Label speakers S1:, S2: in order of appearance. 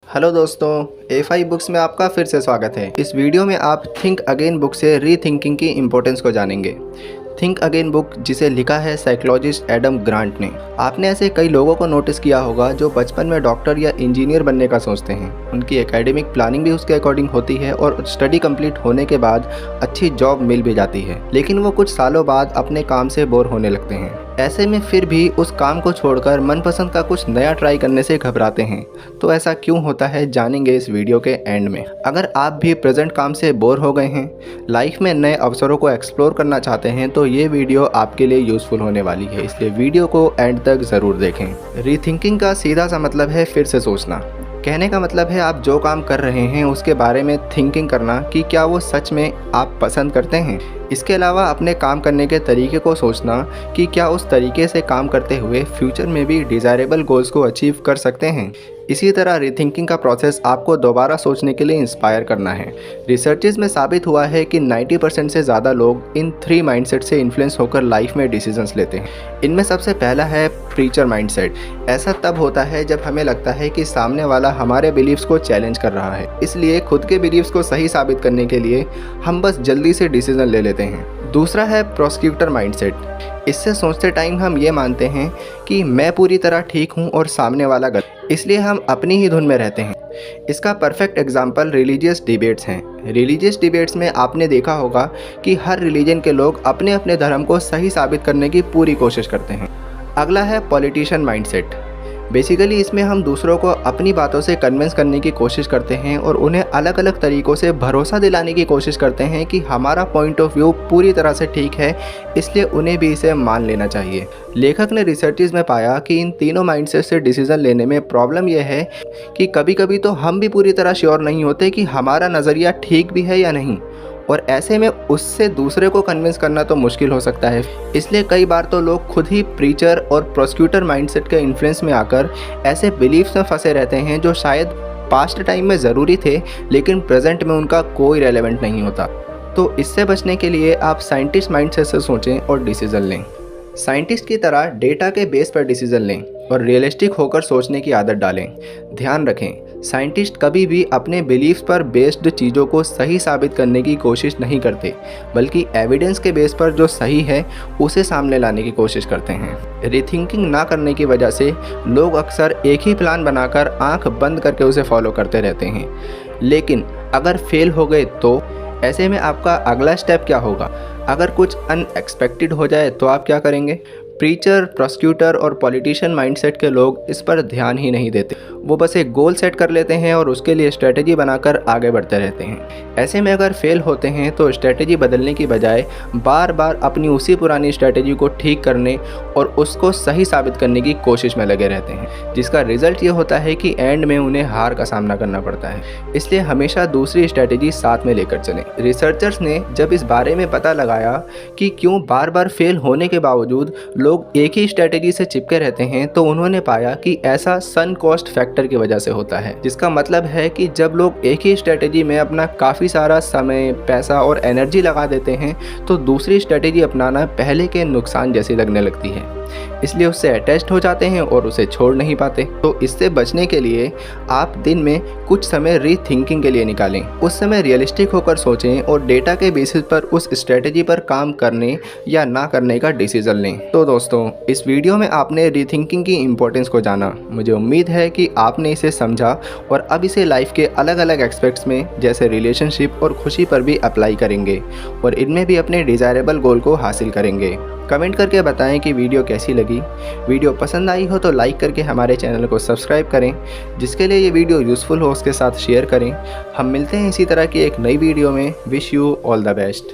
S1: Hello दोस्तों, A5 books में आपका फिर से स्वागत है। इस वीडियो में आप थिंक अगेन बुक से रीथिंकिंग की इम्पोर्टेंस को जानेंगे। थिंक अगेन बुक जिसे लिखा है साइकोलॉजिस्ट एडम ग्रांट ने। आपने ऐसे कई लोगों को नोटिस किया होगा जो बचपन में डॉक्टर या इंजीनियर बनने का सोचते हैं। उनकी एकेडमिक प्लानिंग भी उसके अकॉर्डिंग होती है और स्टडी कंप्लीट होने के बाद अच्छी जॉब मिल भी जाती है, लेकिन वो कुछ सालों बाद अपने काम से बोर होने लगते हैं। ऐसे में फिर भी उस काम को छोड़कर मनपसंद का कुछ नया ट्राई करने से घबराते हैं। तो ऐसा क्यों होता है, जानेंगे इस वीडियो के एंड में। अगर आप भी प्रेजेंट काम से बोर हो गए हैं, लाइफ में नए अवसरों को एक्सप्लोर करना चाहते हैं, तो ये वीडियो आपके लिए यूजफुल होने वाली है, इसलिए वीडियो को एंड तक ज़रूर देखें। रीथिंकिंग का सीधा सा मतलब है फिर से सोचना। कहने का मतलब है आप जो काम कर रहे हैं उसके बारे में थिंकिंग करना कि क्या वो सच में आप पसंद करते हैं। इसके अलावा अपने काम करने के तरीके को सोचना कि क्या उस तरीके से काम करते हुए फ्यूचर में भी डिज़ायरेबल गोल्स को अचीव कर सकते हैं। इसी तरह रीथिंकिंग का प्रोसेस आपको दोबारा सोचने के लिए इंस्पायर करना है। रिसर्चेस में साबित हुआ है कि 90% से ज़्यादा लोग इन 3 माइंडसेट से इन्फ्लुएंस होकर लाइफ में डिसीजंस लेते हैं। इनमें सबसे पहला है प्रीचर माइंडसेट। ऐसा तब होता है जब हमें लगता है कि सामने वाला हमारे बिलीव्स को चैलेंज कर रहा है, इसलिए खुद के बिलीव्स को सही साबित करने के लिए हम बस जल्दी से डिसीजन ले लेते हैं। दूसरा है प्रोसिक्यूटर माइंडसेट। इससे सोचते टाइम हम ये मानते हैं कि मैं पूरी तरह ठीक हूँ और सामने वाला गलत, इसलिए हम अपनी ही धुन में रहते हैं। इसका परफेक्ट एग्जाम्पल रिलीजियस डिबेट्स हैं। रिलीजियस डिबेट्स में आपने देखा होगा कि हर रिलीजन के लोग अपने अपने धर्म को सही साबित करने की पूरी कोशिश करते हैं। अगला है पॉलिटिशियन माइंडसेट। बेसिकली इसमें हम दूसरों को अपनी बातों से कन्विंस करने की कोशिश करते हैं और उन्हें अलग अलग तरीक़ों से भरोसा दिलाने की कोशिश करते हैं कि हमारा पॉइंट ऑफ व्यू पूरी तरह से ठीक है, इसलिए उन्हें भी इसे मान लेना चाहिए। लेखक ने रिसर्चेस में पाया कि इन तीनों माइंडसेट से डिसीजन लेने में प्रॉब्लम यह है कि कभी कभी तो हम भी पूरी तरह श्योर नहीं होते कि हमारा नज़रिया ठीक भी है या नहीं, और ऐसे में उससे दूसरे को कन्विंस करना तो मुश्किल हो सकता है। इसलिए कई बार तो लोग खुद ही प्रीचर और प्रोसिक्यूटर माइंडसेट के इन्फ्लुएंस में आकर ऐसे बिलीफ्स में फंसे रहते हैं जो शायद पास्ट टाइम में ज़रूरी थे लेकिन प्रेजेंट में उनका कोई रेलेवेंट नहीं होता। तो इससे बचने के लिए आप साइंटिस्ट माइंडसेट से सोचें और डिसीज़न लें। साइंटिस्ट की तरह डेटा के बेस पर डिसीजन लें और रियलिस्टिक होकर सोचने की आदत डालें। ध्यान रखें, साइंटिस्ट कभी भी अपने बिलीफ्स पर बेस्ड चीज़ों को सही साबित करने की कोशिश नहीं करते, बल्कि एविडेंस के बेस पर जो सही है उसे सामने लाने की कोशिश करते हैं। रीथिंकिंग ना करने की वजह से लोग अक्सर एक ही प्लान बनाकर आंख बंद करके उसे फॉलो करते रहते हैं, लेकिन अगर फेल हो गए तो ऐसे में आपका अगला स्टेप क्या होगा? अगर कुछ अनएक्सपेक्टेड हो जाए तो आप क्या करेंगे? प्रीचर, प्रोसिक्यूटर और पॉलिटिशियन माइंडसेट के लोग इस पर ध्यान ही नहीं देते। वो बस एक गोल सेट कर लेते हैं और उसके लिए स्ट्रेटजी बनाकर आगे बढ़ते रहते हैं। ऐसे में अगर फेल होते हैं तो स्ट्रेटजी बदलने की बजाय बार बार अपनी उसी पुरानी स्ट्रेटजी को ठीक करने और उसको सही साबित करने की कोशिश में लगे रहते हैं, जिसका रिजल्ट ये होता है कि एंड में उन्हें हार का सामना करना पड़ता है। इसलिए हमेशा दूसरी स्ट्रेटजी साथ में लेकर चलें। रिसर्चर्स ने जब इस बारे में पता लगाया कि क्यों बार बार फेल होने के बावजूद लोग एक ही स्ट्रेटजी से चिपके रहते हैं, तो उन्होंने पाया कि ऐसा सन कॉस्ट फैक्टर की वजह से होता है, जिसका मतलब है कि जब लोग एक ही स्ट्रेटजी में अपना काफ़ी सारा समय, पैसा और एनर्जी लगा देते हैं तो दूसरी स्ट्रेटजी अपनाना पहले के नुकसान जैसी लगने लगती है, इसलिए उससे अटैच्ड हो जाते हैं और उसे छोड़ नहीं पाते। तो इससे बचने के लिए आप दिन में कुछ समय रीथिंकिंग के लिए निकालें। उस समय रियलिस्टिक होकर सोचें और डेटा के बेसिस पर उस स्ट्रेटजी पर काम करने या ना करने का डिसीजन लें। तो दोस्तों, इस वीडियो में आपने रीथिंकिंग की इम्पोर्टेंस को जाना। मुझे उम्मीद है कि आपने इसे समझा और अब इसे लाइफ के अलग अलग एस्पेक्ट्स में जैसे रिलेशनशिप और खुशी पर भी अप्लाई करेंगे और इनमें भी अपने डिज़ायरेबल गोल को हासिल करेंगे। कमेंट करके बताएं कि वीडियो कैसी लगी। वीडियो पसंद आई हो तो लाइक करके हमारे चैनल को सब्सक्राइब करें। जिसके लिए ये वीडियो यूज़फुल हो उसके साथ शेयर करें। हम मिलते हैं इसी तरह की एक नई वीडियो में। Wish you all the best.